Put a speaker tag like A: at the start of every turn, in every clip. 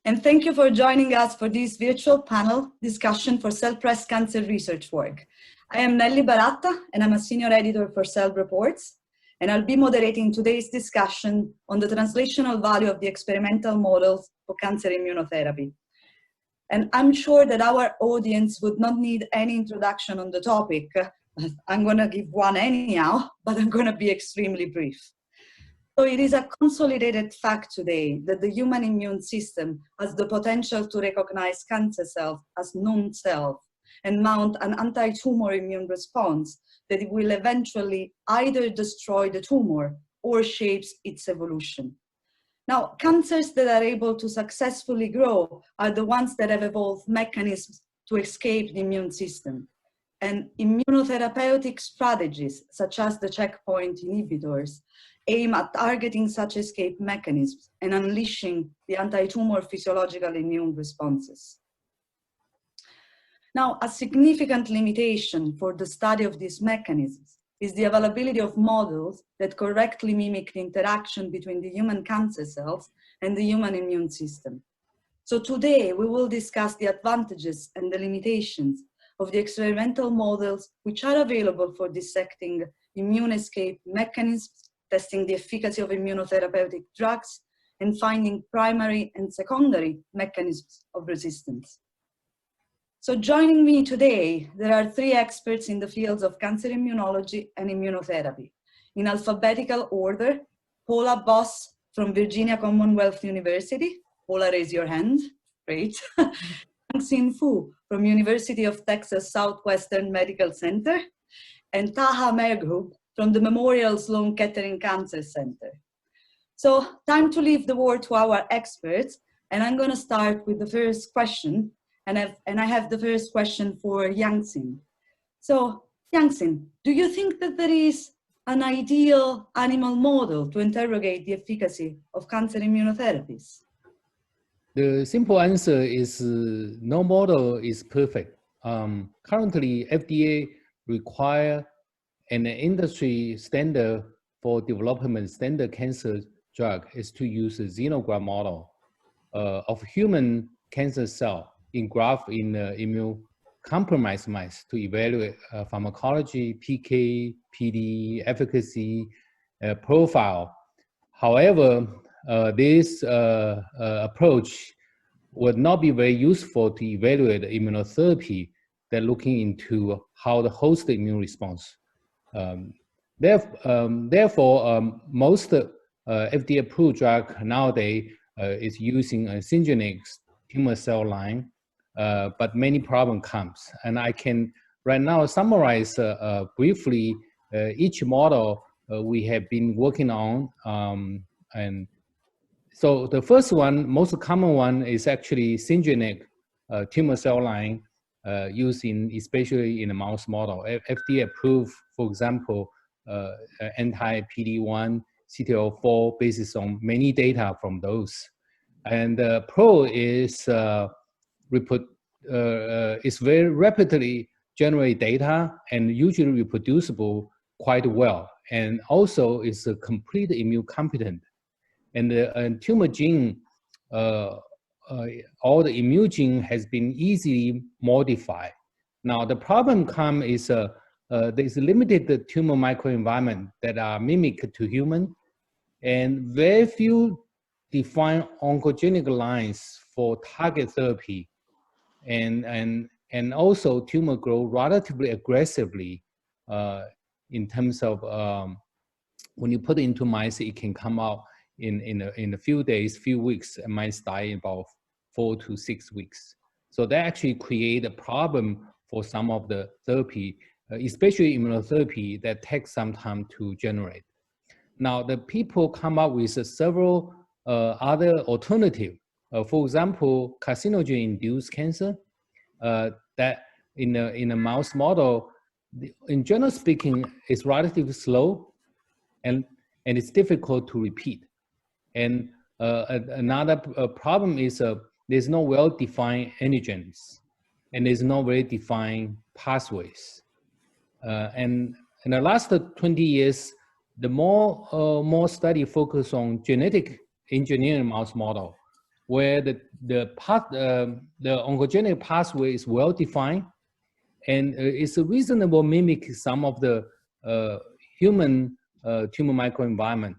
A: and thank you for joining us for this virtual panel discussion for cell breast cancer research work. I am Nelly Baratta, and I'm a senior editor for Cell Reports, and I'll be moderating today's discussion on the translational value of the experimental models for cancer immunotherapy. And I'm sure that our audience would not need any introduction on the topic. I'm going to give one anyhow, but I'm going to be extremely brief. So it is a consolidated fact today that the human immune system has the potential to recognize cancer cells as non-self and mount an anti-tumor immune response that will eventually either destroy the tumor or shapes its evolution. Now, cancers that are able to successfully grow are the ones that have evolved mechanisms to escape the immune system. And immunotherapeutic strategies, such as the checkpoint inhibitors, aim at targeting such escape mechanisms and unleashing the anti-tumor physiological immune responses. Now, a significant limitation for the study of these mechanisms is the availability of models that correctly mimic the interaction between the human cancer cells and the human immune system. So today, we will discuss the advantages and the limitations of the experimental models which are available for dissecting immune escape mechanisms, testing the efficacy of immunotherapeutic drugs, and finding primary and secondary mechanisms of resistance. So joining me today, there are three experts in the fields of cancer immunology and immunotherapy. In alphabetical order, Paula Bos from Virginia Commonwealth University. Paula, raise your hand. Great. Yang-Xin Fu from University of Texas Southwestern Medical Center, and Taha Merghoub from the Memorial Sloan Kettering Cancer Center. So time to leave the word to our experts, and I'm going to start with the first question. And I have the first question for Yang-Xin. So, Yang-Xin, do you think that there is an ideal animal model to interrogate the efficacy of cancer immunotherapies?
B: The simple answer is no model is perfect. Currently, FDA require an industry standard for development standard cancer drug is to use a xenograft model of human cancer cell engraft in immune-compromised mice to evaluate pharmacology, PK, PD, efficacy, profile. However, this approach would not be very useful to evaluate immunotherapy that looking into how the host immune response. Therefore, most FDA-approved drug nowadays is using a syngeneic tumor cell line, but many problems comes. And I can right now summarize briefly each model we have been working on. And so the first one, most common one, is actually syngeneic tumor cell line used especially in a mouse model. FDA approved, for example, anti-PD-1, CTLA-4 based on many data from those. And pro is very rapidly generate data and usually reproducible quite well, and also is a complete immune competent. And the tumor gene, all the immune gene has been easily modified. Now the problem comes is there's limited tumor microenvironment that are mimicked to human, and very few define oncogenic lines for target therapy, and also tumor grow relatively aggressively in terms of when you put it into mice, it can come out in a few days, few weeks, and mice die in about 4 to 6 weeks. So that actually create a problem for some of the therapy, especially immunotherapy that takes some time to generate. Now the people come up with several other alternative. For example, carcinogen-induced cancer, that in a mouse model, in general speaking, is relatively slow and it's difficult to repeat. And another problem is there's no well-defined antigens and there's no very defined pathways. And in the last 20 years, the more study focus on genetic engineering mouse model, where the oncogenic pathway is well defined, and it's a reasonable mimic some of the human tumor microenvironment,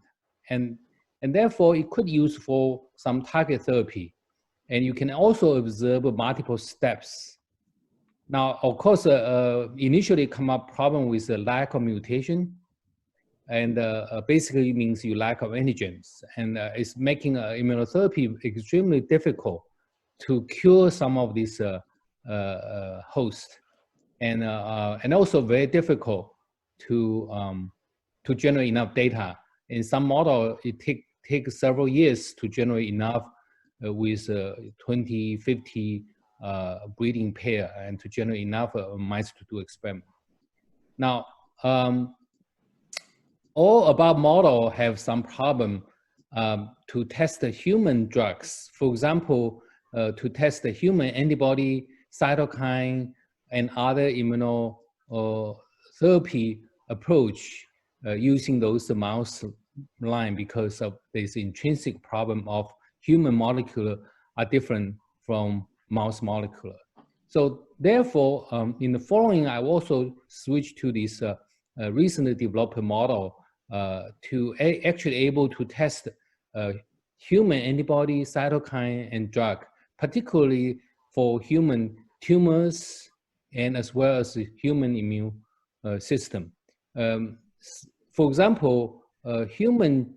B: and therefore it could use for some target therapy, and you can also observe multiple steps. Now, of course, initially come up problem with the lack of mutation, and basically means you lack of antigens, and it's making immunotherapy extremely difficult to cure some of these hosts, and also very difficult to generate enough data. In some model, it takes several years to generate enough with 20, 50 breeding pair, and to generate enough mice to do experiment. Now, all above model have some problem to test the human drugs. For example, to test the human antibody, cytokine, and other immunotherapy approach using those mouse line, because of this intrinsic problem of human molecular are different from mouse molecular. So therefore, in the following, I also switched to this recently developed model to actually able to test human antibody, cytokine, and drug, particularly for human tumors and as well as the human immune system. For example, human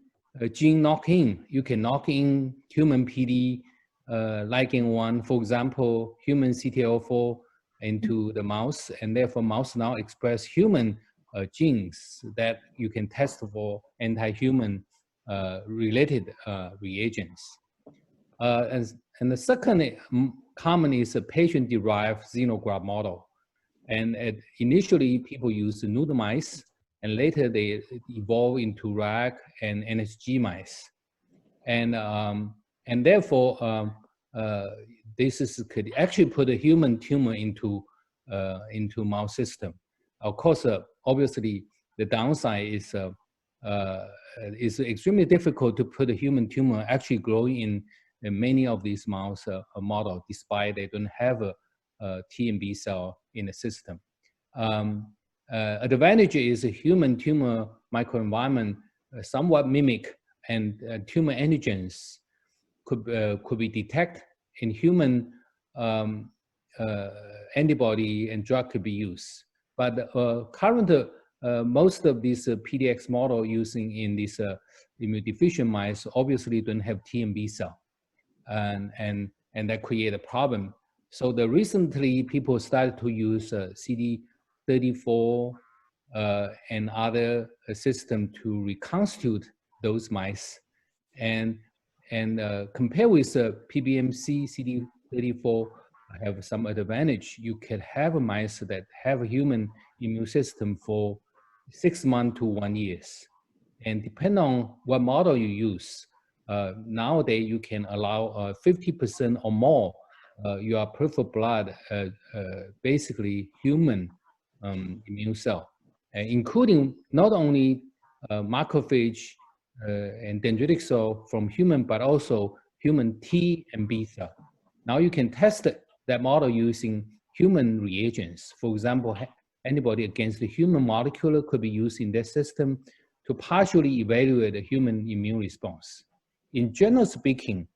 B: gene knock-in, you can knock in human PD ligand 1, for example, human CTLA4 into the mouse, and therefore mouse now express human genes that you can test for anti-human related reagents. And the second common is a patient-derived xenograft model. And initially people use nude mice, and later they evolve into RAG and NSG mice. And therefore, this could actually put a human tumor into mouse system. Of course, obviously, the downside is extremely difficult to put a human tumor actually growing in many of these mouse models, despite they don't have a T and B cell in the system. Advantage is a human tumor microenvironment somewhat mimic, and tumor antigens could be detected in human antibody, and drug could be used. But current most of these PDX model using in these immunodeficient mice obviously don't have T and B cell, and that create a problem. So recently people started to use CD34 and other system to reconstitute those mice, and compare with PBMC CD34 have some advantage. You can have mice that have a human immune system for 6 months to 1 year. And depending on what model you use, nowadays you can allow 50% or more your peripheral blood, basically human immune cell, including not only macrophage and dendritic cell from human, but also human T and B cell. Now you can test that model using human reagents. For example, antibody against the human molecule could be used in that system to partially evaluate the human immune response. In general speaking,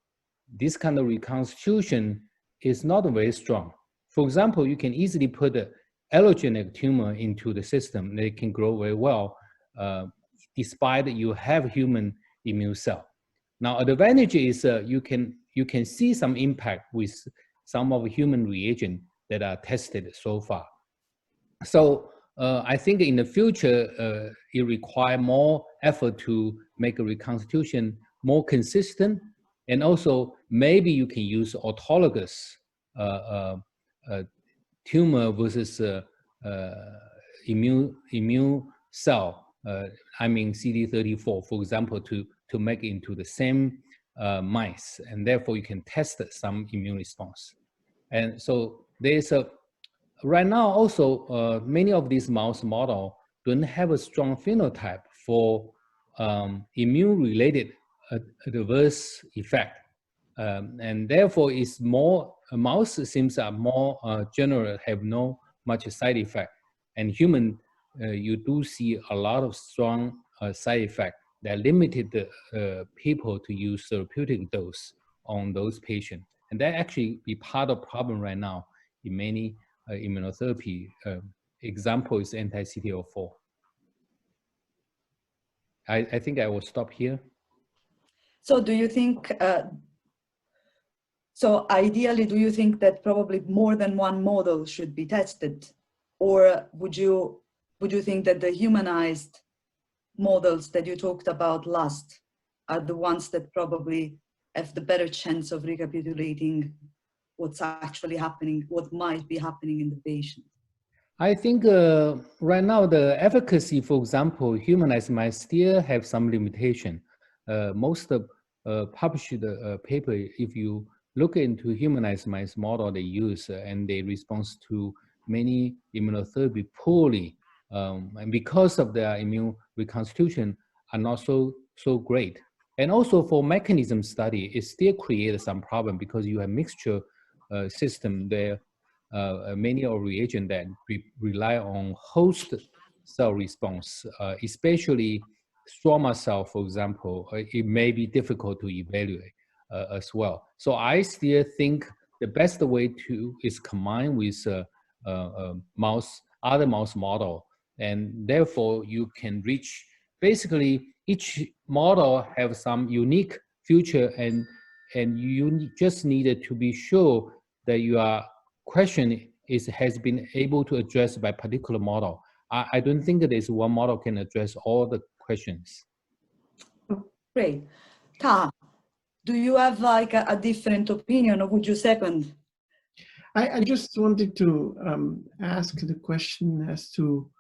B: this kind of reconstitution is not very strong. For example, you can easily put an allogeneic tumor into the system. They can grow very well, despite you have human immune cell. Now, the advantage is you can see some impact with some of the human reagents that are tested so far. So I think in the future, it requires more effort to make a reconstitution more consistent, and also maybe you can use autologous tumor versus immune cell. I mean CD34, for example, to make it into the same mice, and therefore you can test some immune response. And so there's right now also many of these mouse models don't have a strong phenotype for immune-related adverse effect. And therefore it's more, mouse seems are more general, have no much side effect. And human, you do see a lot of strong side effect that limited people to use therapeutic dose on those patients. And that actually be part of problem right now in many immunotherapy. Example is anti-CTLA-4. I think I will stop here.
A: So do you think, so ideally, do you think that probably more than one model should be tested? Or would you think that the humanized models that you talked about last are the ones that probably have the better chance of recapitulating what's actually happening, what might be happening in the patient?
B: I think right now the efficacy, for example, humanized mice still have some limitation. Most published paper, if you look into humanized mice model they use and they respond to many immunotherapy poorly, and because of their immune reconstitution are not so great. And also for mechanism study, it still creates some problem because you have mixture system there. Many of reagents that rely on host cell response, especially stroma cell, for example, it may be difficult to evaluate as well. So I still think the best way to is combine with other mouse model, and therefore you can reach, basically each model have some unique feature, and you just needed to be sure that your question has been able to address by particular model. I don't think that there's one model can address all the questions.
A: Great. Taha, do you have like a different opinion, or would you second?
C: I just wanted to ask the question as to,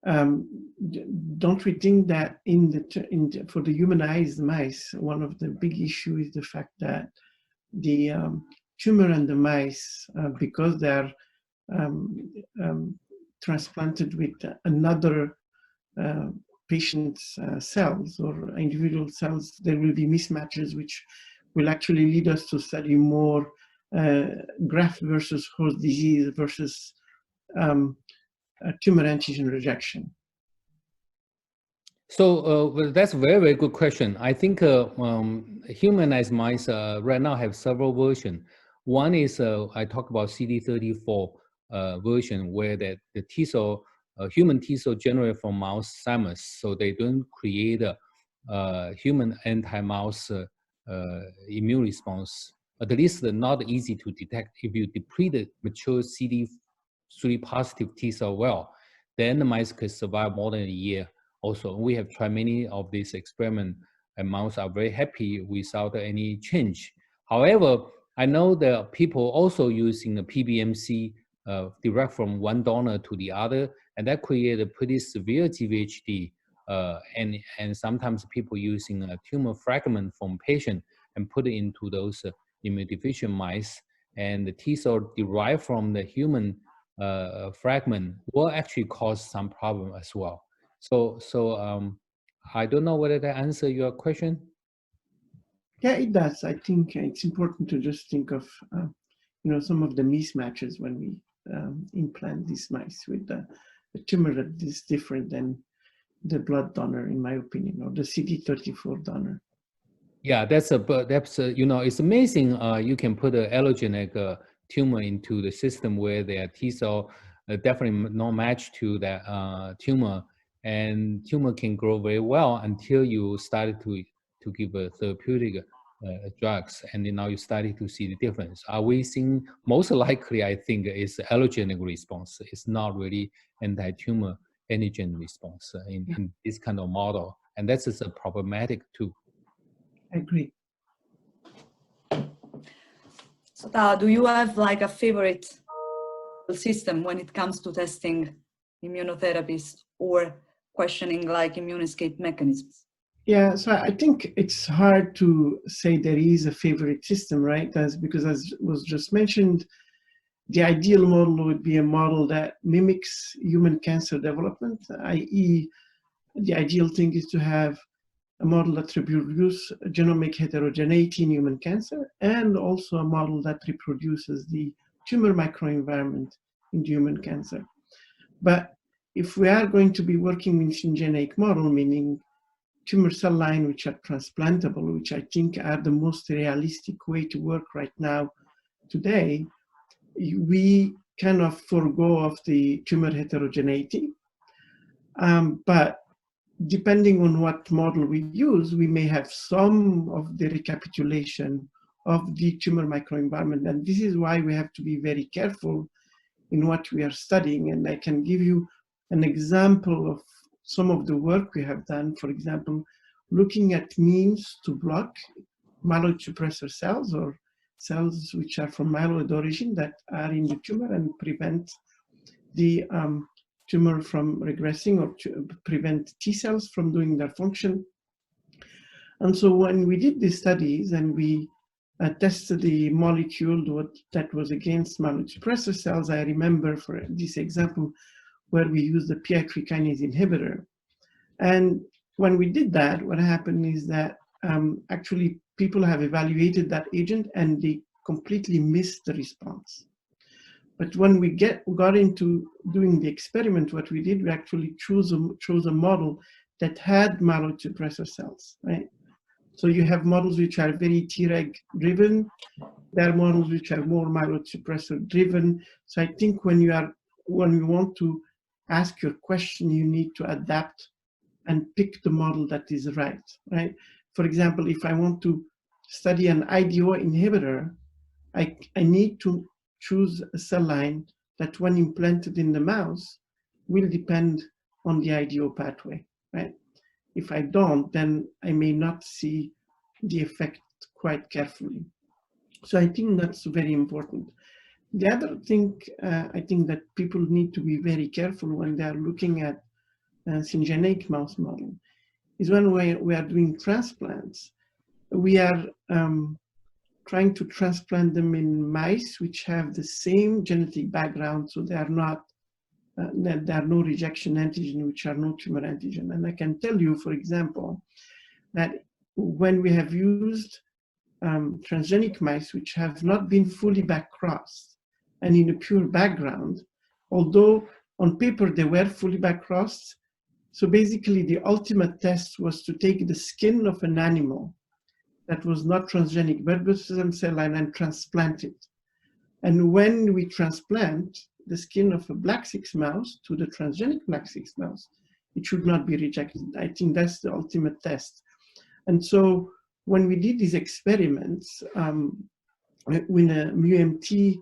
C: don't we think that for the humanized mice, one of the big issues is the fact that the tumor and the mice, because they're transplanted with another patient's cells or individual cells, there will be mismatches which will actually lead us to study more graft versus host disease versus tumor antigen rejection.
B: So well, that's a very, very good question. I think humanized mice right now have several versions. One is I talk about CD34 version where the T cell, human T cell generated from mouse thymus, so they don't create a human anti-mouse immune response. At least not easy to detect. If you deplete the mature CD3 positive T cell well, then the mice could survive more than a year. Also, we have tried many of these experiments, and mice are very happy without any change. However, I know that people also using the PBMC direct from one donor to the other, and that created a pretty severe GVHD. And sometimes people using a tumor fragment from patient and put it into those immunodeficient mice, and the T cell derived from the human fragment will actually cause some problem as well. So I don't know whether that answer your question.
C: Yeah, it does. I think it's important to just think of some of the mismatches when we implant these mice with the tumor that is different than the blood donor, in my opinion, or the CD34 donor.
B: Yeah, that's it's amazing. You can put an allogeneic tumor into the system where their T cell definitely not matched to that tumor, and tumor can grow very well until you started to give a therapeutic drugs, and then now you started to see the difference. Are we seeing, most likely, I think, is allogeneic response. It's not really anti-tumor antigen response in this kind of model, and that's just a problematic too.
C: I agree.
A: So Taha, do you have like a favorite system when it comes to testing immunotherapies or questioning like immune escape mechanisms?
C: Yeah, so I think it's hard to say there is a favorite system, right? Because as was just mentioned, the ideal model would be a model that mimics human cancer development, i.e. the ideal thing is to have a model that reproduces genomic heterogeneity in human cancer, and also a model that reproduces the tumor microenvironment in human cancer. But if we are going to be working with syngeneic model, meaning tumor cell line which are transplantable, which I think are the most realistic way to work right now today, we kind of forego of the tumor heterogeneity. But depending on what model we use, we may have some of the recapitulation of the tumor microenvironment. And this is why we have to be very careful in what we are studying. And I can give you an example of some of the work we have done. For example, looking at means to block myeloid suppressor cells or cells which are from myeloid origin that are in the tumor and prevent the tumor from regressing or to prevent T cells from doing their function. And so when we did these studies and we tested the molecule that was against myeloid suppressor cells, I remember for this example where we used the PI3 kinase inhibitor. And when we did that, what happened is that actually people have evaluated that agent and they completely missed the response. But when we got into doing the experiment, what we did, we actually chose a model that had myeloid suppressor cells, right? So you have models which are very Treg driven. There are models which are more myeloid suppressor driven. So I think when you want to ask your question, you need to adapt and pick the model that is right? For example, if I want to study an IDO inhibitor, I need to choose a cell line that when implanted in the mouse will depend on the IDO pathway, right? If I don't, then I may not see the effect quite carefully. So I think that's very important. The other thing I think that people need to be very careful when they are looking at syngeneic mouse model is when we are doing transplants, we are trying to transplant them in mice which have the same genetic background, so they are not, there are no rejection antigen, which are no tumor antigen. And I can tell you, for example, that when we have used transgenic mice which have not been fully back-crossed and in a pure background, although on paper they were fully back-crossed, so basically the ultimate test was to take the skin of an animal that was not transgenic, but with stem cell line and transplant it. And when we transplant the skin of a black 6 mouse to the transgenic black 6 mouse, it should not be rejected. I think that's the ultimate test. And so when we did these experiments with a MUMT,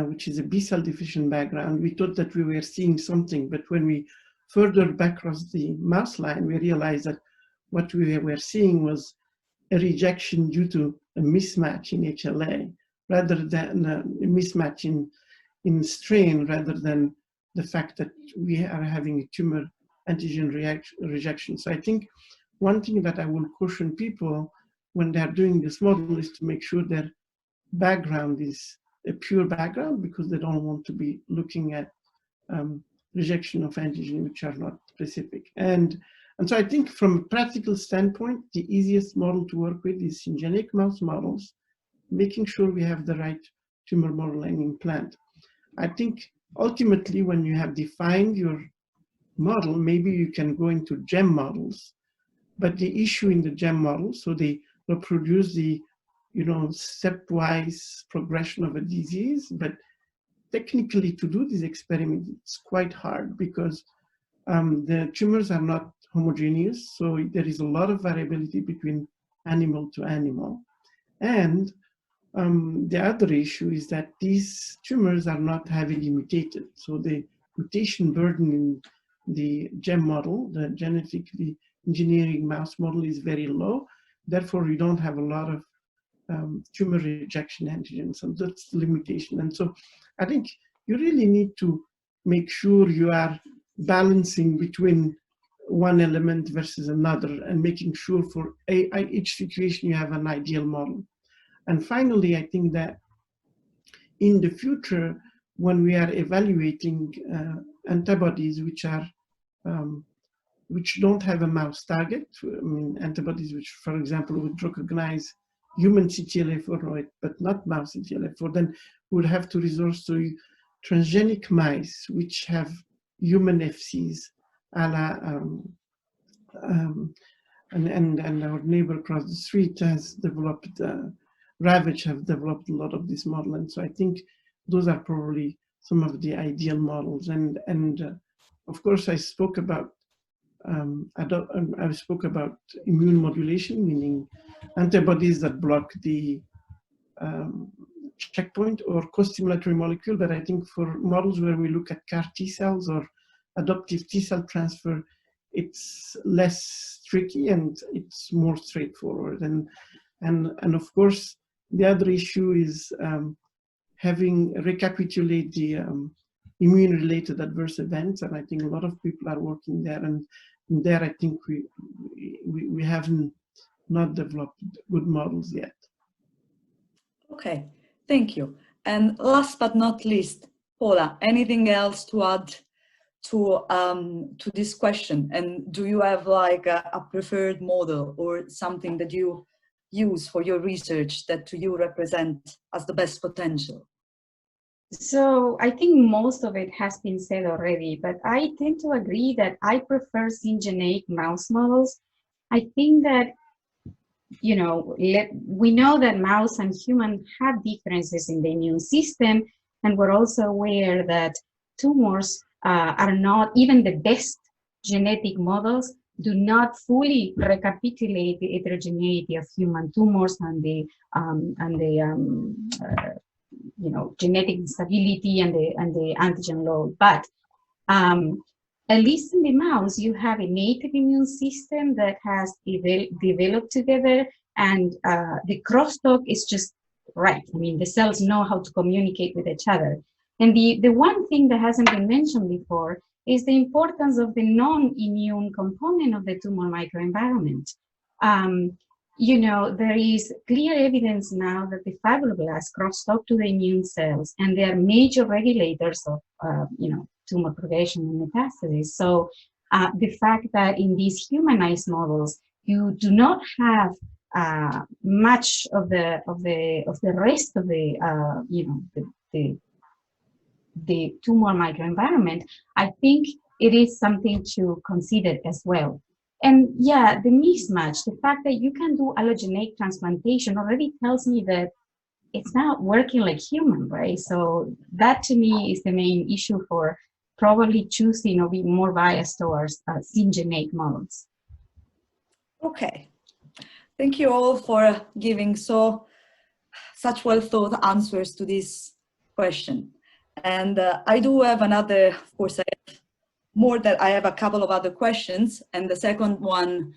C: which is a B-cell deficient background, we thought that we were seeing something, but when we further back across the mouse line, we realized that what we were seeing was a rejection due to a mismatch in HLA, rather than a mismatch in strain, rather than the fact that we are having a tumor antigen rejection. So I think one thing that I will caution people when they're doing this model is to make sure their background is a pure background, because they don't want to be looking at rejection of antigen which are not specific. And so I think from a practical standpoint, the easiest model to work with is syngeneic mouse models, making sure we have the right tumor model and implant. I think ultimately when you have defined your model, maybe you can go into GEM models, but the issue in the GEM model, so they reproduce the stepwise progression of a disease, but technically to do this experiment, it's quite hard because the tumors are not homogeneous, so there is a lot of variability between animal to animal. And the other issue is that these tumors are not heavily mutated. So the mutation burden in the GEM model, the genetically engineering mouse model, is very low. Therefore, you don't have a lot of tumor rejection antigens, and that's the limitation. And so I think you really need to make sure you are balancing between one element versus another and making sure for each situation you have an ideal model. And finally, I think that in the future, when we are evaluating antibodies which are which don't have a mouse target. I mean, antibodies which, for example, would recognize human CTLA-4 but not mouse CTLA-4, then we would have to resort to transgenic mice which have human FCs, a la, and our neighbor across the street has developed, Ravage have developed a lot of this model, and so I think those are probably some of the ideal models. And of course, I spoke about immune modulation, meaning antibodies that block the checkpoint or co-stimulatory molecule. But I think for models where we look at CAR T cells or adoptive T cell transfer, it's less tricky and it's more straightforward. And of course, the other issue is having recapitulate the immune-related adverse events, and I think a lot of people are working there. And there, I think we haven't not developed good models yet.
A: Okay, thank you. And last but not least, Paula, anything else to add to this question? And do you have like a preferred model or something that you use for your research that to you represent as the best potential?
D: So I think most of it has been said already, but I tend to agree that I prefer syngeneic mouse models. I think that, you know, we know that mouse and human have differences in the immune system, and we're also aware that tumors are not, even the best genetic models do not fully recapitulate the heterogeneity of human tumors and the you know, genetic instability and the antigen load. But at least in the mouse, you have a native immune system that has developed together, and the crosstalk is just right. I mean, the cells know how to communicate with each other. And the one thing that hasn't been mentioned before is the importance of the non-immune component of the tumor microenvironment. You know, there is clear evidence now that the fibroblasts crosstalk to the immune cells, and they are major regulators of, you know, tumor progression and metastasis. So the fact that in these humanized models, you do not have much of the rest of the, you know, the tumor microenvironment, I think it is something to consider as well. And yeah, the mismatch, the fact that you can do allogeneic transplantation already tells me that it's not working like human, right? So that to me is the main issue for probably choosing or being more biased towards syngeneic models.
A: Okay, thank you all for giving such well thought answers to this question. And I do have another, of course, I have a couple of other questions, and the second one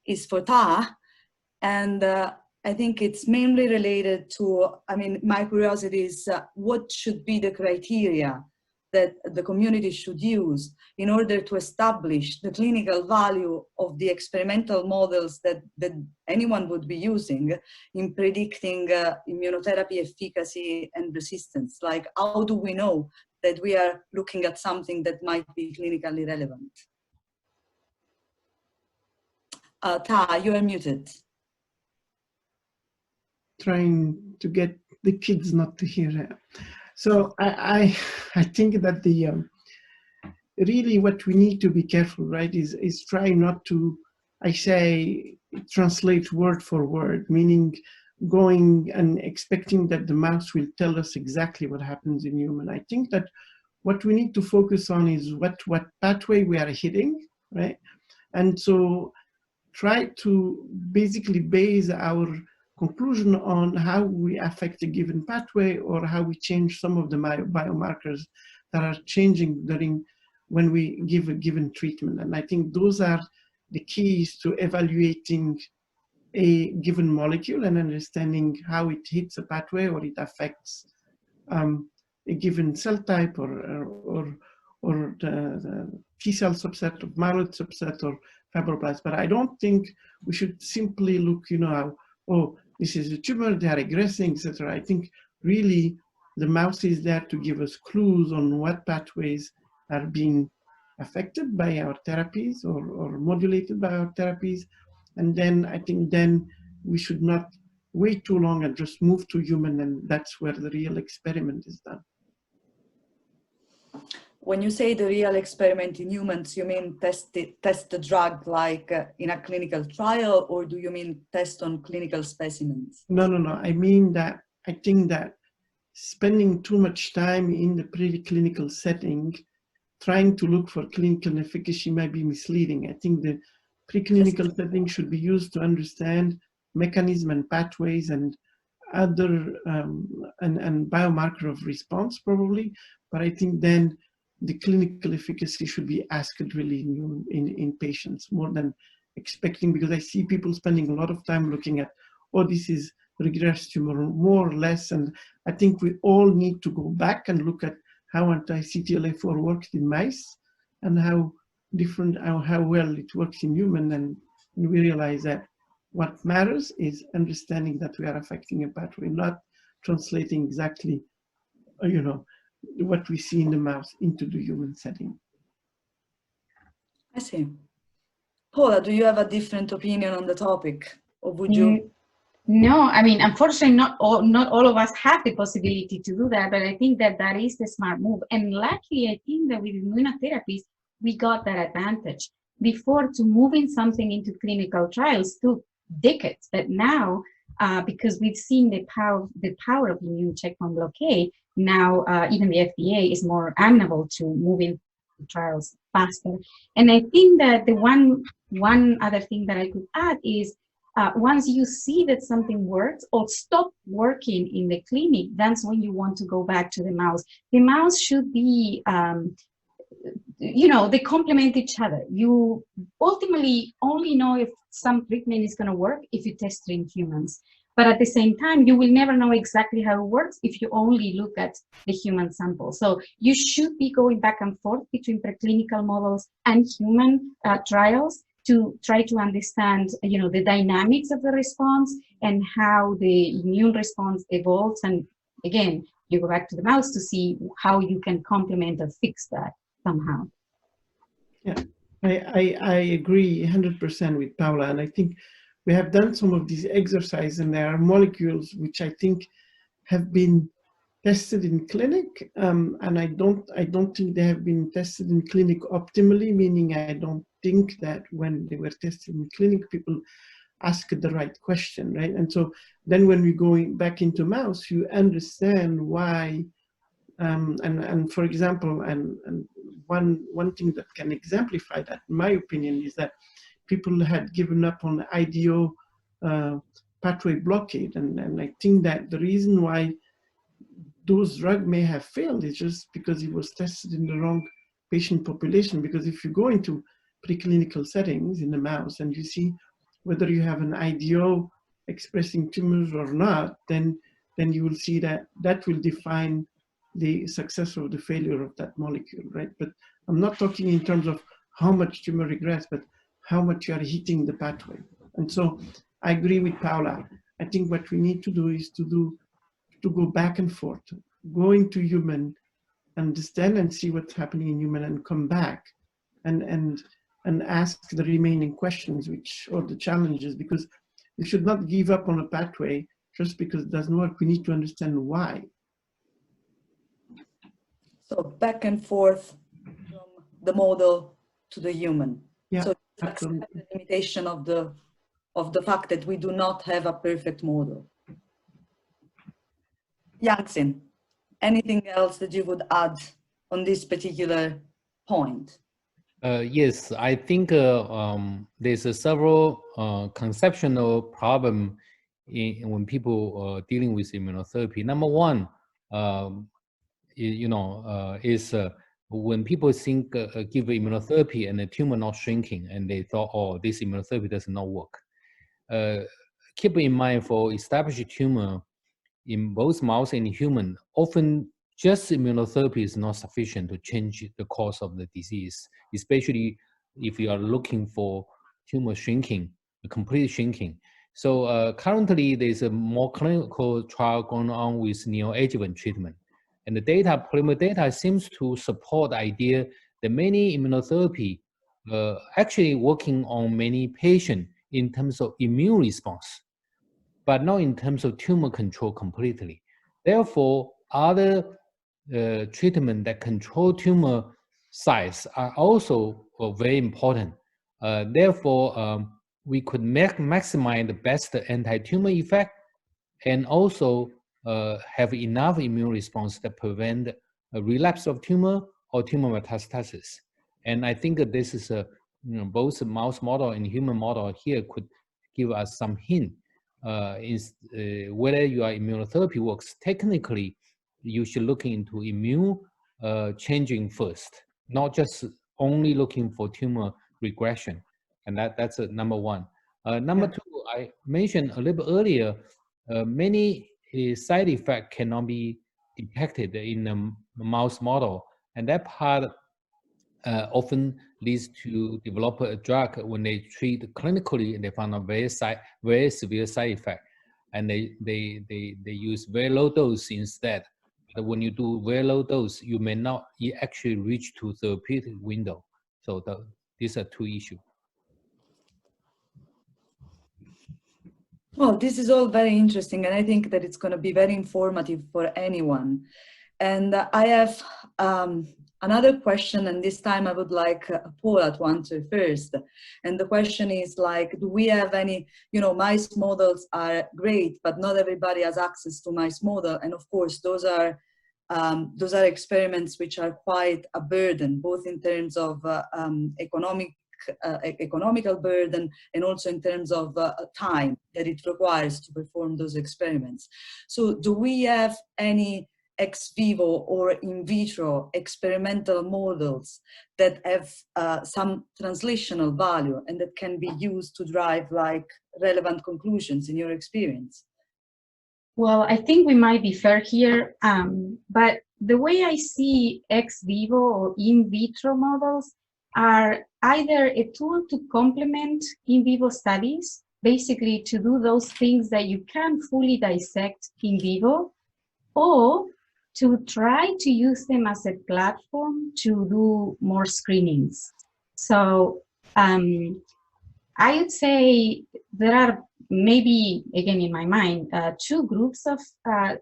A: is for Taha, and I think it's mainly related to, I mean, my curiosity is what should be the criteria that the community should use in order to establish the clinical value of the experimental models that anyone would be using in predicting immunotherapy efficacy and resistance. Like, how do we know that we are looking at something that might be clinically relevant? Taha, you are muted.
C: Trying to get the kids not to hear it. So I think that the really what we need to be careful, right, is try not to, I say, translate word for word, meaning going and expecting that the mouse will tell us exactly what happens in human. I think that what we need to focus on is what pathway we are hitting, right? And so try to basically base our conclusion on how we affect a given pathway or how we change some of the biomarkers that are changing during when we give a given treatment. And I think those are the keys to evaluating a given molecule and understanding how it hits a pathway or it affects a given cell type or the T cell subset or myeloid subset or fibroblasts. But I don't think we should simply look, you know, oh, this is a tumor, they are regressing, etc. I think really the mouse is there to give us clues on what pathways are being affected by our therapies or modulated by our therapies. And then I think then we should not wait too long and just move to human, and that's where the real experiment is done.
A: When you say the real experiment in humans, you mean test the drug like in a clinical trial, or do you mean test on clinical specimens?
C: No. I mean that I think that spending too much time in the preclinical setting, trying to look for clinical efficacy might be misleading. I think the preclinical setting should be used to understand mechanism and pathways and other and biomarker of response probably, but I think then the clinical efficacy should be asked really in patients more than expecting, because I see people spending a lot of time looking at, oh, this is regress tumor, more or less, and I think we all need to go back and look at how anti-CTLA-4 works in mice and how well it works in human, and we realize that what matters is understanding that we are affecting a pathway, not translating exactly, what we see in the mouse into the human setting.
A: I see. Paula, do you have a different opinion on the topic, or would you?
D: No, I mean, unfortunately, not all of us have the possibility to do that, but I think that is the smart move. And luckily, I think that with immunotherapies, we got that advantage. Before, to moving something into clinical trials took decades, but now, because we've seen the power of immune checkpoint blockade, now even the FDA is more amenable to moving trials faster. And I think that the one other thing that I could add is, once you see that something works or stop working in the clinic, that's when you want to go back to the mouse. The mouse should be, they complement each other. You ultimately only know if some treatment is going to work if you test it in humans. But at the same time, you will never know exactly how it works if you only look at the human sample. So you should be going back and forth between preclinical models and human trials to try to understand, the dynamics of the response and how the immune response evolves. And again, you go back to the mouse to see how you can complement or fix that somehow.
C: Yeah, I agree 100% with Paula, and I think we have done some of these exercises, and there are molecules which I think have been tested in clinic, and I don't think they have been tested in clinic optimally, meaning I don't think that when they were tested in clinic, people asked the right question, right? And so then when we go back into mouse, you understand why, and for example, and one thing that can exemplify that, in my opinion, is that people had given up on IDO pathway blockade, and I think that the reason why those drugs may have failed is just because it was tested in the wrong patient population. Because if you go into preclinical settings in the mouse and you see whether you have an IDO expressing tumors or not, then you will see that will define the success or the failure of that molecule, right? But I'm not talking in terms of how much tumor regress, but how much you are hitting the pathway. And so I agree with Paula. I think what we need to do is to go back and forth, go into human, understand and see what's happening in human, and come back and ask the remaining questions, or the challenges, because we should not give up on a pathway just because it doesn't work. We need to understand why.
A: So back and forth from the model to the human.
C: Yeah,
A: so
C: absolutely.
A: accept the limitation of the fact that we do not have a perfect model. Yang-Xin, anything else that you would add on this particular point?
B: Yes, I think there's several conceptual problem when people dealing with immunotherapy. Number one, is when people think give immunotherapy and the tumor not shrinking, and they thought, oh, this immunotherapy does not work. Keep in mind, for established tumor in both mouse and human, often just immunotherapy is not sufficient to change the course of the disease, especially if you are looking for tumor shrinking, complete shrinking. So currently there's a more clinical trial going on with neoadjuvant treatment. And the preliminary data seems to support the idea the many immunotherapy actually working on many patients in terms of immune response, but not in terms of tumor control completely. Therefore, other treatment that control tumor size are also very important. Therefore, we could maximize the best anti-tumor effect and also have enough immune response that prevent a relapse of tumor or tumor metastasis. And I think that this is both mouse model and human model here could give us some hint whether your immunotherapy works. Technically, you should look into immune changing first, not just only looking for tumor regression. And that's number one. Number two, I mentioned a little bit earlier, many side effects cannot be detected in a mouse model. And that part often leads to develop a drug when they treat clinically and they found a very severe side effect. And they use very low dose instead. But when you do very low dose, you may not actually reach to therapeutic window. So these are two issues.
A: Well, this is all very interesting, and I think that it's going to be very informative for anyone. And I have another question, and this time I would like Paula to answer first. And the question is like, do we have any, mice models are great, but not everybody has access to mice model. And of course, those are experiments which are quite a burden, both in terms of economical burden and also in terms of time that it requires to perform those experiments. So do we have any ex vivo or in vitro experimental models that have some translational value and that can be used to drive like relevant conclusions in your experience?
D: Well, I think we might be fair here, but the way I see ex vivo or in vitro models are either a tool to complement in vivo studies, basically to do those things that you can't fully dissect in vivo, or to try to use them as a platform to do more screenings. So I would say there are maybe, again in my mind, two groups of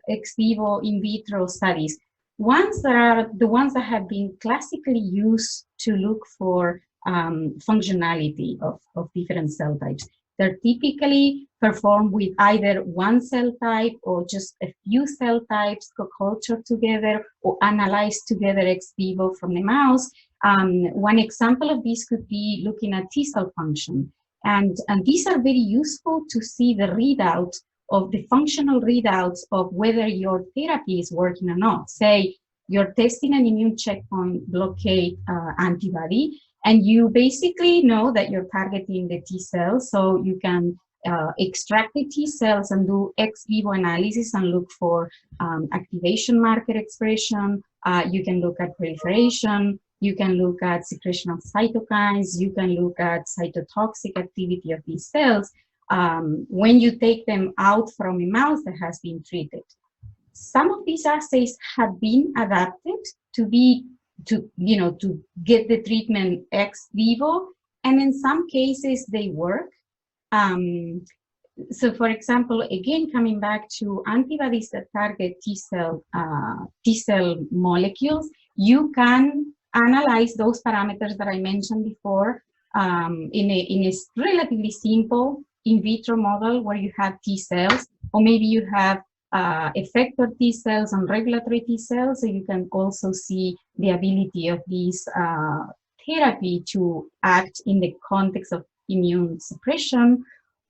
D: ex vivo in vitro studies. Ones that are the ones that have been classically used to look for functionality of different cell types. They're typically performed with either one cell type or just a few cell types co-cultured together or analyzed together ex vivo from the mouse. One example of this could be looking at T cell function. And these are very useful to see the readout of the functional readouts of whether your therapy is working or not. Say you're testing an immune checkpoint blockade antibody, and you basically know that you're targeting the T cells, so you can extract the T cells and do ex vivo analysis and look for activation marker expression. You can look at proliferation. You can look at secretion of cytokines. You can look at cytotoxic activity of these cells when you take them out from a mouse that has been treated. Some of these assays have been adapted to get the treatment ex vivo, and in some cases they work. So for example, again, coming back to antibodies that target T cell molecules, you can analyze those parameters that I mentioned before in a relatively simple in vitro model where you have T cells, or maybe you have effector T cells and regulatory T cells, so you can also see the ability of these therapy to act in the context of immune suppression.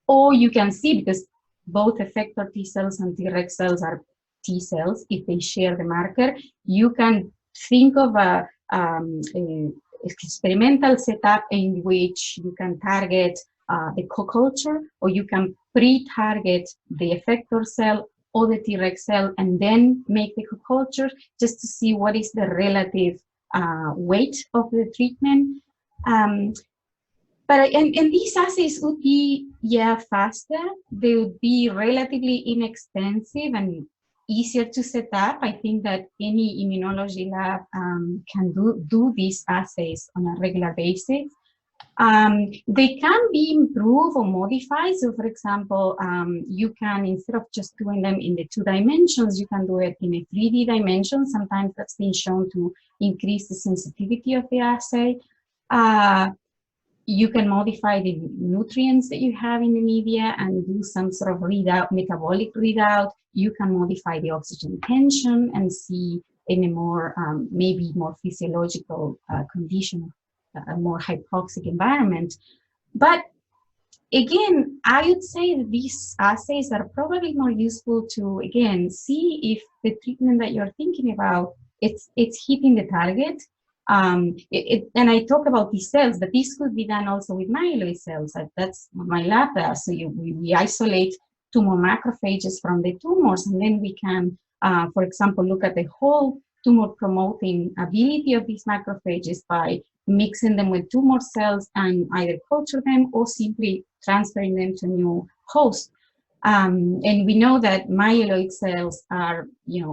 D: Or you can see, because both effector T cells and Treg cells are T cells, if they share the marker, you can think of a experimental setup in which you can target the co-culture, or you can pre-target the effector cell or the Treg cell and then make the co-culture just to see what is the relative weight of the treatment. But these assays would be, faster. They would be relatively inexpensive, and easier to set up. I think that any immunology lab can do these assays on a regular basis. They can be improved or modified. So for example, you can, instead of just doing them in the 2 dimensions, you can do it in a 3D dimension. Sometimes that's been shown to increase the sensitivity of the assay. You can modify the nutrients that you have in the media and do some sort of readout, metabolic readout. You can modify the oxygen tension and see in a more, maybe more physiological condition, a more hypoxic environment. But again, I would say that these assays are probably more useful to, again, see if the treatment that you're thinking about, it's hitting the target. And I talk about these cells, but this could be done also with myeloid cells. That's what my lab does. So we isolate tumor macrophages from the tumors, and then we can, for example, look at the whole tumor promoting ability of these macrophages by mixing them with tumor cells and either culture them or simply transferring them to new hosts. And we know that myeloid cells are,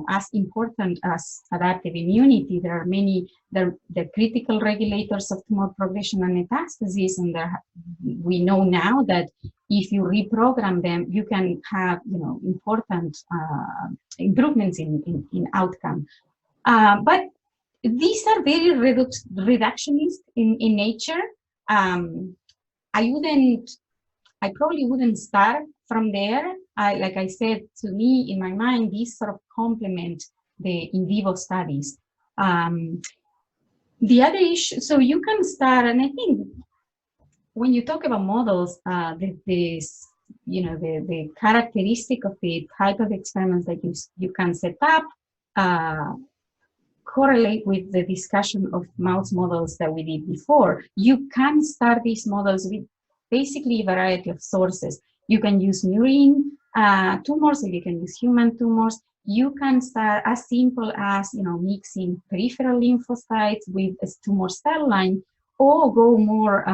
D: as important as adaptive immunity. There are many, they're critical regulators of tumor progression and metastasis, and we know now that if you reprogram them, you can have, important improvements in outcome. But these are very reductionist in nature. I probably wouldn't start from there. Like I said, to me, in my mind, these sort of complement the in vivo studies. The other issue, so you can start, and I think when you talk about models, the characteristic of the type of experiments that you can set up correlate with the discussion of mouse models that we did before. You can start these models with basically a variety of sources. You can use murine tumors, or you can use human tumors. You can start as simple as mixing peripheral lymphocytes with a tumor cell line, or go more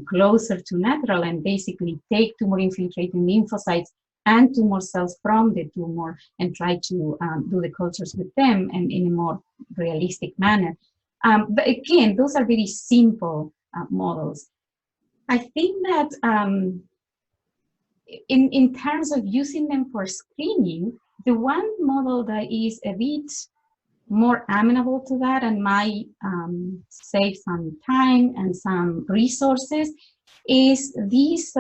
D: closer to natural and basically take tumor infiltrating lymphocytes and tumor cells from the tumor and try to do the cultures with them and in a more realistic manner. But again, those are very simple models. I think that in terms of using them for screening, the one model that is a bit more amenable to that and might save some time and some resources is these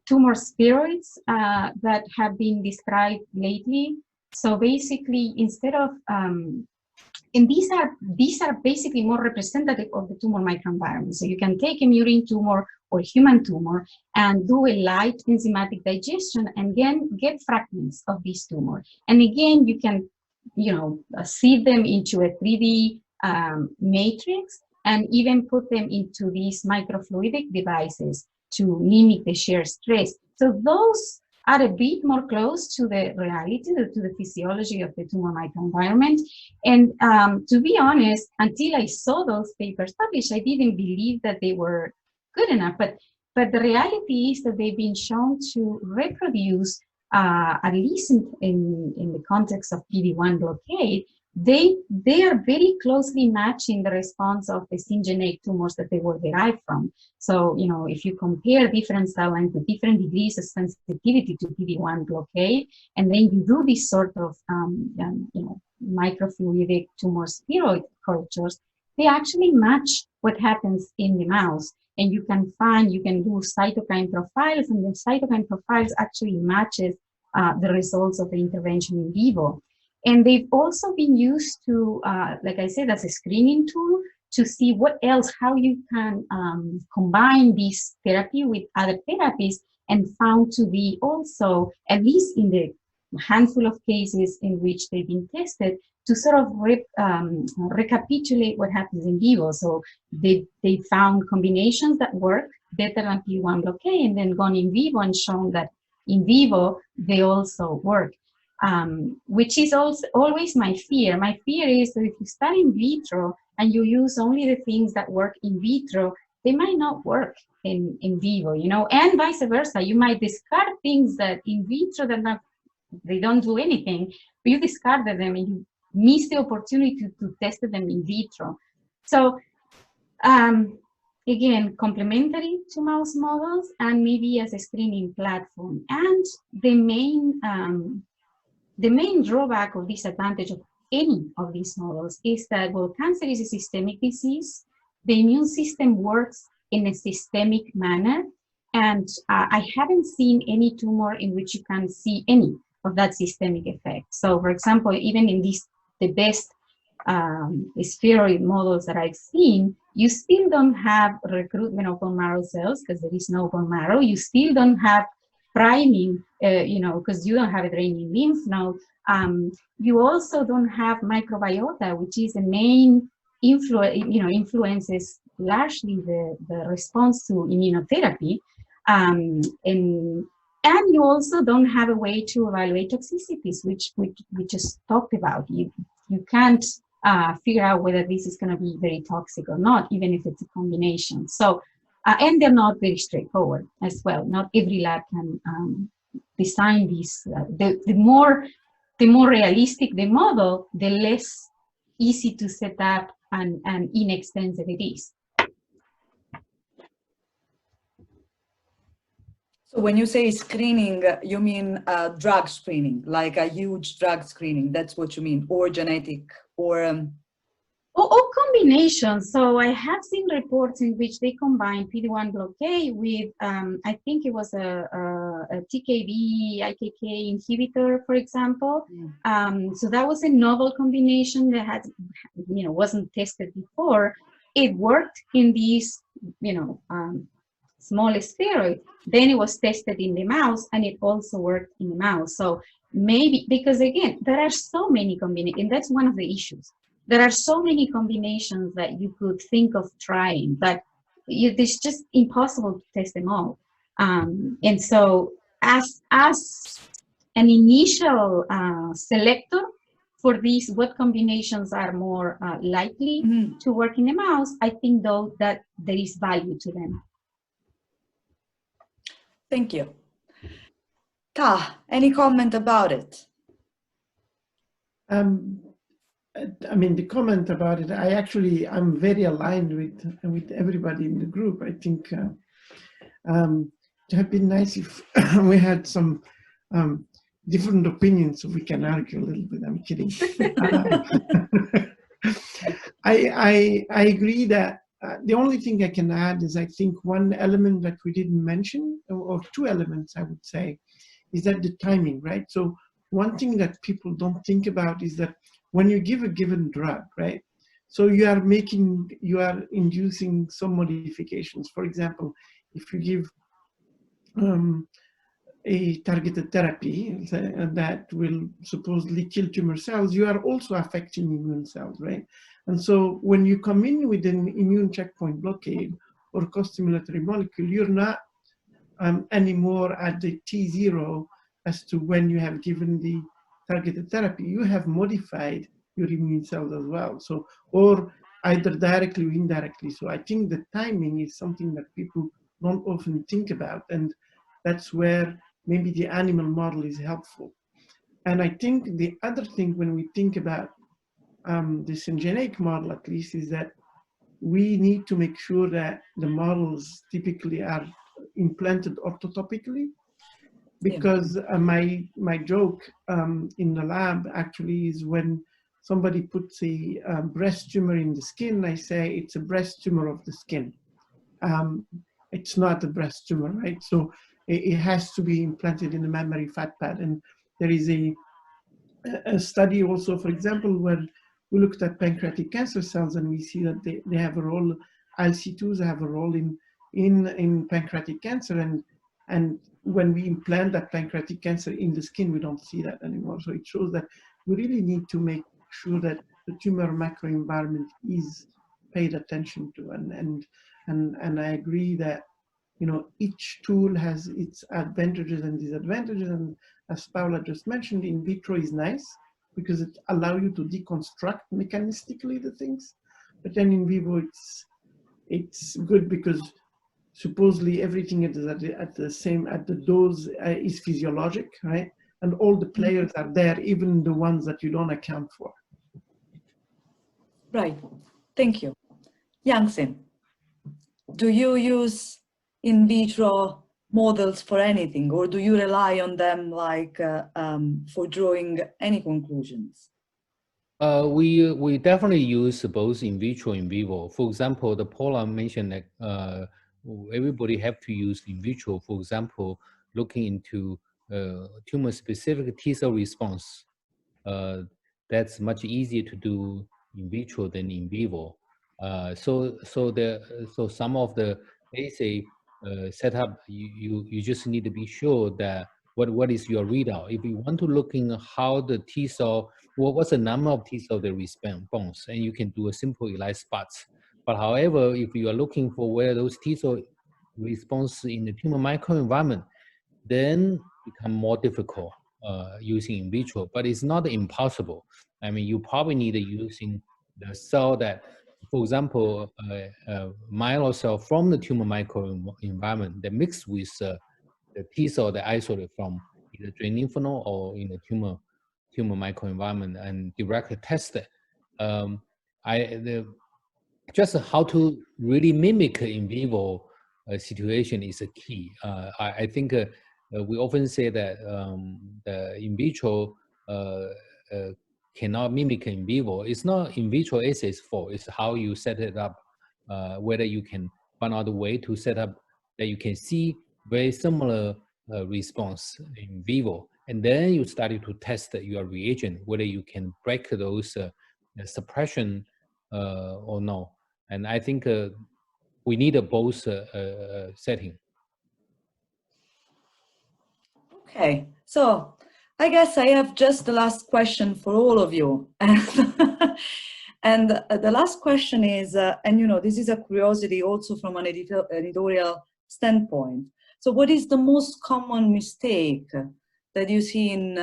D: tumor spheroids that have been described lately. So basically, instead of and these are basically more representative of the tumor microenvironment. So you can take a murine tumor or human tumor and do a light enzymatic digestion and again get fragments of this tumor. And again, you can seed them into a 3D matrix and even put them into these microfluidic devices to mimic the shear stress. So those are a bit more close to the reality, to the physiology of the tumor microenvironment. And to be honest, until I saw those papers published, I didn't believe that they were good enough. But the reality is that they've been shown to reproduce, at least in the context of PD-1 blockade, they are very closely matching the response of the syngeneic tumors that they were derived from. So, if you compare different cell lines with different degrees of sensitivity to PD-1 blockade, and then you do this sort of, microfluidic tumor spheroid cultures, they actually match what happens in the mouse. And you can do cytokine profiles, and the cytokine profiles actually matches the results of the intervention in vivo. And they've also been used to, like I said, as a screening tool to see what else, how you can combine this therapy with other therapies, and found to be also, at least in the handful of cases in which they've been tested, to sort of recapitulate what happens in vivo. So they found combinations that work better than PD-1 blockade, and then gone in vivo and shown that in vivo they also work. Which is also always my fear. My fear is that if you start in vitro and you use only the things that work in vitro, they might not work in vivo, and vice versa. You might discard things that in vitro that they don't do anything, but you discarded them and you miss the opportunity to test them in vitro. So again, complementary to mouse models and maybe as a screening platform. And the main drawback or disadvantage of any of these models is that, well, cancer is a systemic disease. The immune system works in a systemic manner. And I haven't seen any tumor in which you can see any of that systemic effect. So, for example, even in the best spheroid models that I've seen, you still don't have recruitment of bone marrow cells because there is no bone marrow. You still don't have priming, because you don't have a draining lymph node. You also don't have microbiota, which is the main influences largely the response to immunotherapy. And you also don't have a way to evaluate toxicities, which we just talked about. You can't figure out whether this is going to be very toxic or not, even if it's a combination. So, and they're not very straightforward as well. Not every lab can design these. The more realistic the model, the less easy to set up and inexpensive it is.
A: So when you say screening, you mean drug screening, like a huge drug screening, that's what you mean, or genetic, or...
D: Or combinations. So I have seen reports in which they combine PD-1 blockade with, I think it was a TKB, IKK inhibitor, for example. So that was a novel combination that had, wasn't tested before. It worked in these, small spheroid. Then it was tested in the mouse, and it also worked in the mouse. So maybe, because again, there are so many combinations, and that's one of the issues. There are so many combinations that you could think of trying, but it's just impossible to test them all. And so as an initial selector for these, what combinations are more likely to work in the mouse, I think though that there is value to them.
A: Thank you. Taha, any comment about it?
C: The comment about it, I'm very aligned with everybody in the group. I think it would have been nice if we had some different opinions so we can argue a little bit. I'm kidding. I agree that the only thing I can add is I think one element that we didn't mention, or two elements I would say, is that the timing, right? So one thing that people don't think about is that when you give a given drug, right? So you are inducing some modifications. For example, if you give a targeted therapy that will supposedly kill tumor cells, you are also affecting immune cells, right? And so when you come in with an immune checkpoint blockade or co-stimulatory molecule, you're not anymore at the T0 as to when you have given the targeted therapy. You have modified your immune cells as well. So, or either directly or indirectly. So I think the timing is something that people don't often think about. And that's where maybe the animal model is helpful. And I think the other thing when we think about the syngeneic model, at least, is that we need to make sure that the models typically are implanted orthotopically, because my joke in the lab actually is when somebody puts a breast tumor in the skin, I say it's a breast tumor of the skin. It's not a breast tumor, right? So it has to be implanted in the mammary fat pad. And there is a study also, for example, where we looked at pancreatic cancer cells and we see that they have a role, ILC2s have a role in pancreatic cancer. And when we implant that pancreatic cancer in the skin, we don't see that anymore. So it shows that we really need to make sure that the tumor microenvironment is paid attention to. And I agree that, each tool has its advantages and disadvantages. And as Paula just mentioned, in vitro is nice because it allows you to deconstruct mechanistically the things. But then in vivo, it's good because supposedly everything at the dose is physiologic, right? and all the players are there, even the ones that you don't account for.
A: Right. Thank you. Yang-Xin, do you use in vitro models for anything, or do you rely on them like for drawing any conclusions?
B: We definitely use both in vitro and in vivo. For example, the Paula mentioned that everybody have to use in vitro. For example, looking into tumor-specific T-cell response. That's much easier to do in vitro than in vivo. So some of the assay setup, you just need to be sure that what is your readout. If you want to look in how the T cell, what's the number of T cell that responds, and you can do a simple ELISA spots. But however, if you are looking for where those T cell response in the tumor microenvironment, then become more difficult using in vitro, but it's not impossible. I mean, you probably need to using the cell that, for example, myeloid cell from the tumor microenvironment that mix with the T cell that isolate from either drain lymph node or in the tumor microenvironment and directly test it. Just how to really mimic in vivo situation is a key. I think we often say that the in vitro cannot mimic in vivo. It's not in vitro assay's fault. It's how you set it up, whether you can find out a way to set up that you can see very similar response in vivo. And then you started to test your reagent, whether you can break those suppression or no. And I think we need a both setting.
A: Okay, so I guess I have just the last question for all of you. And the last question is, and you know, this is a curiosity also from an editorial standpoint. So what is the most common mistake that you see in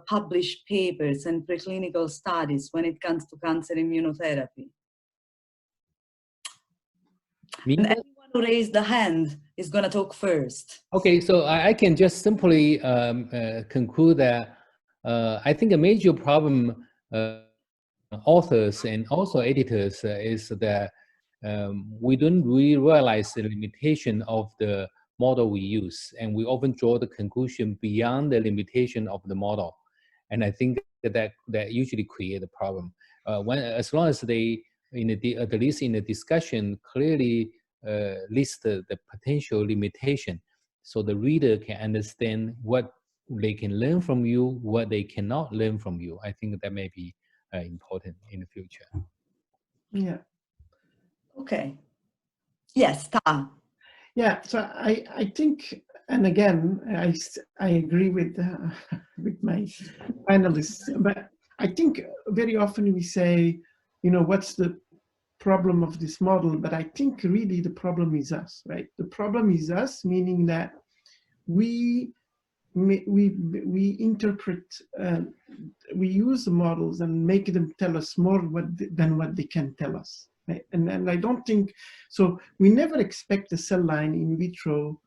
A: published papers and preclinical studies when it comes to cancer immunotherapy? And anyone who raised the hand is going to talk first.
B: Okay, so I can just simply conclude that I think a major problem authors and also editors is that we don't really realize the limitation of the model we use, and we often draw the conclusion beyond the limitation of the model. And I think that usually create a problem. As long as they, at least in the discussion, clearly list the potential limitation, so the reader can understand what they can learn from you, what they cannot learn from you. I think that may be important in the future.
C: Yeah.
A: Okay. Yes, Taha.
C: Yeah, so I think, and again, I agree with my panelists, but I think very often we say, you know, what's the problem of this model? But I think really the problem is us, right? The problem is us, meaning that we interpret, we use the models and make them tell us more than what they can tell us. Right? And I don't think, so we never expect a cell line in vitro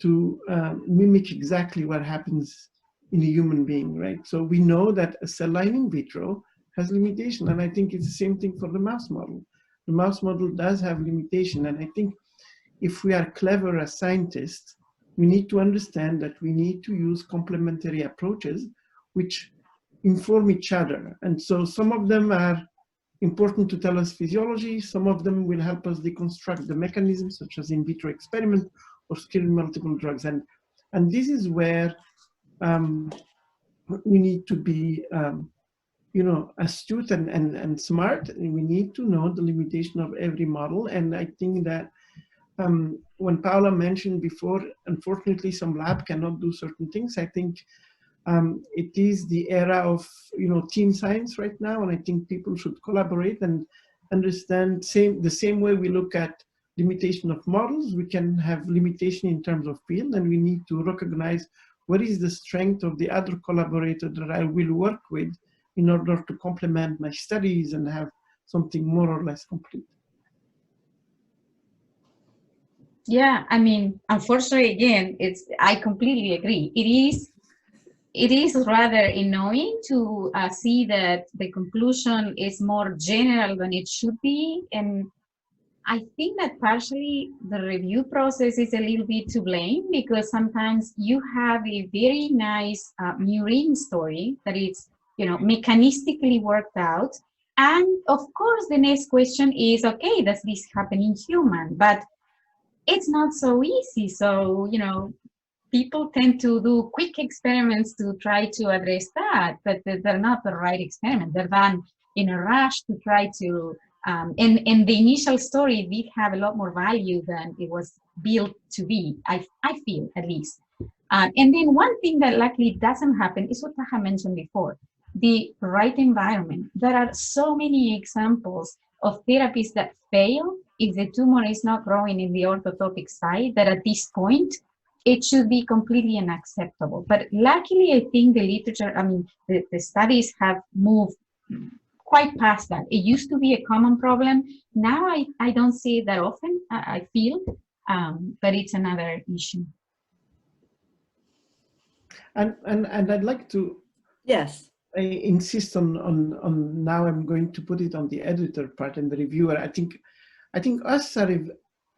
C: to mimic exactly what happens in a human being, right? So we know that a cell line in vitro has limitation, and I think it's the same thing for the mouse model. The mouse model does have limitation, and I think if we are clever as scientists, we need to understand that we need to use complementary approaches which inform each other. And so some of them are important to tell us physiology, some of them will help us deconstruct the mechanisms, such as in vitro experiment or screen multiple drugs. And this is where we need to be you know, astute and smart. And we need to know the limitation of every model. And I think that when Paula mentioned before, unfortunately, some lab cannot do certain things. I think it is the era of, you know, team science right now, and I think people should collaborate and understand the same way we look at limitation of models, we can have limitation in terms of field, and we need to recognize what is the strength of the other collaborator that I will work with in order to complement my studies and have something more or less complete.
D: Yeah, I mean, unfortunately, again, I completely agree. It is it is rather annoying to see that the conclusion is more general than it should be. And I think that partially the review process is a little bit to blame, because sometimes you have a very nice murine story that is, mechanistically worked out. And of course, the next question is, okay, does this happen in human? But it's not so easy. So, people tend to do quick experiments to try to address that, but they're not the right experiment. They're done in a rush to try to, and the initial story did have a lot more value than it was built to be, I feel, at least. And then one thing that luckily doesn't happen is what Taha mentioned before, the right environment. There are so many examples of therapies that fail if the tumor is not growing in the orthotopic site, that at this point, it should be completely unacceptable. But luckily, I think the literature, the studies have moved quite past that. It used to be a common problem. Now I don't see it that often, I feel, but it's another issue. And
C: I'd like to I insist on now I'm going to put it on the editor part and the reviewer. I think us are,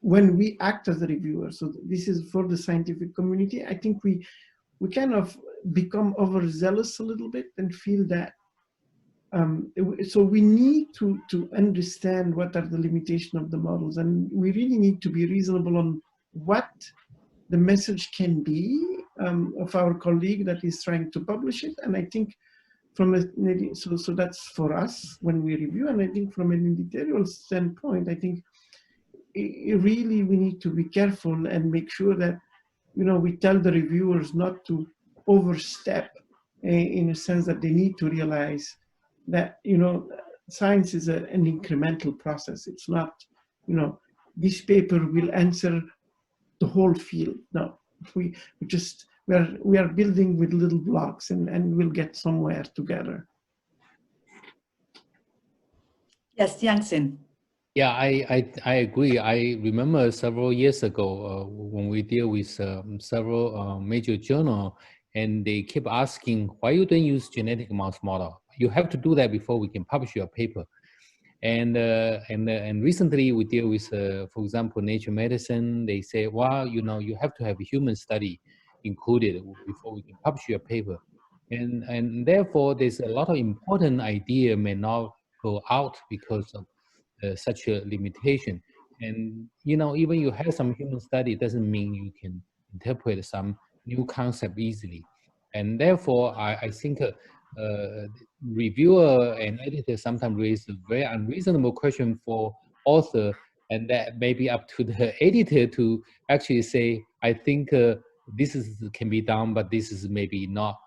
C: when we act as a reviewer, so this is for the scientific community, I think we kind of become overzealous a little bit and feel that so we need to understand what are the limitations of the models, and we really need to be reasonable on what the message can be of our colleague that is trying to publish it. And I think from a, so that's for us when we review, and I think from an editorial standpoint, I think really we need to be careful and make sure that, we tell the reviewers not to overstep in a sense that they need to realize that, science is an incremental process. It's not, this paper will answer the whole field. No, we are building with little blocks, and we'll get somewhere together.
A: Yes, Yang-Xin.
B: Yeah, I agree. I remember several years ago when we deal with several major journals, and they keep asking, why you don't use genetic mouse model? You have to do that before we can publish your paper. And recently we deal with, for example, Nature Medicine. They say, well, you have to have a human study included before we can publish your paper. And therefore, there's a lot of important idea may not go out because of such a limitation. And even you have some human study, doesn't mean you can interpret some new concept easily. And therefore, I think reviewer and editor sometimes raise a very unreasonable question for author, and that may be up to the editor to actually say, I think this can be done, but this is maybe not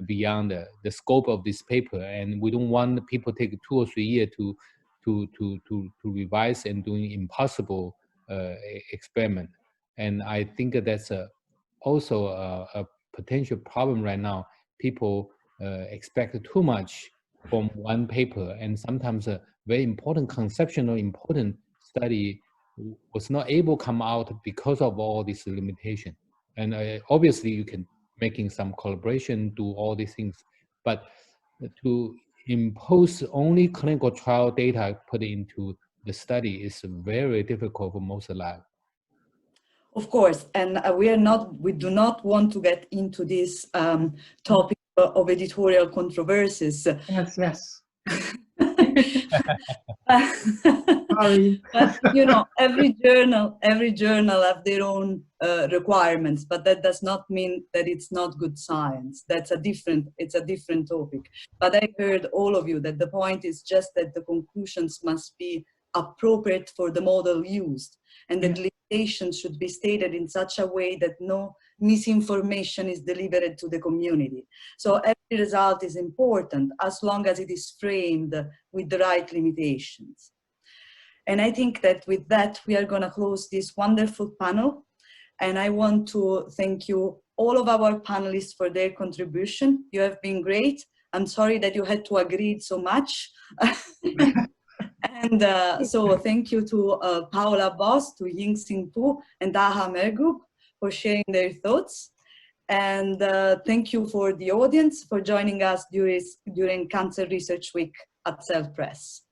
B: beyond the scope of this paper, and we don't want people take 2 or 3 years to revise and doing impossible experiment. And I think that's also a potential problem right now. People expect too much from one paper, and sometimes a very important conceptual important study was not able to come out because of all this limitation. And obviously you can making some collaboration, do all these things, but to impose only clinical trial data put into the study is very difficult for most labs.
A: Of course, and we do not want to get into this topic of editorial controversies.
C: Yes.
A: Sorry. But every journal have their own requirements, but that does not mean that it's not good science. It's a different topic. But I heard all of you that the point is just that the conclusions must be appropriate for the model used, and that limitations should be stated in such a way that no misinformation is delivered to the community. So every result is important as long as it is framed with the right limitations. And I think that with that, we are going to close this wonderful panel. And I want to thank you, all of our panelists, for their contribution. You have been great. I'm sorry that you had to agree so much. And so thank you to Paula Bos, to Yang-Xin Fu, and Taha Merghoub for sharing their thoughts. And thank you for the audience for joining us during Cancer Research Week at Self Press.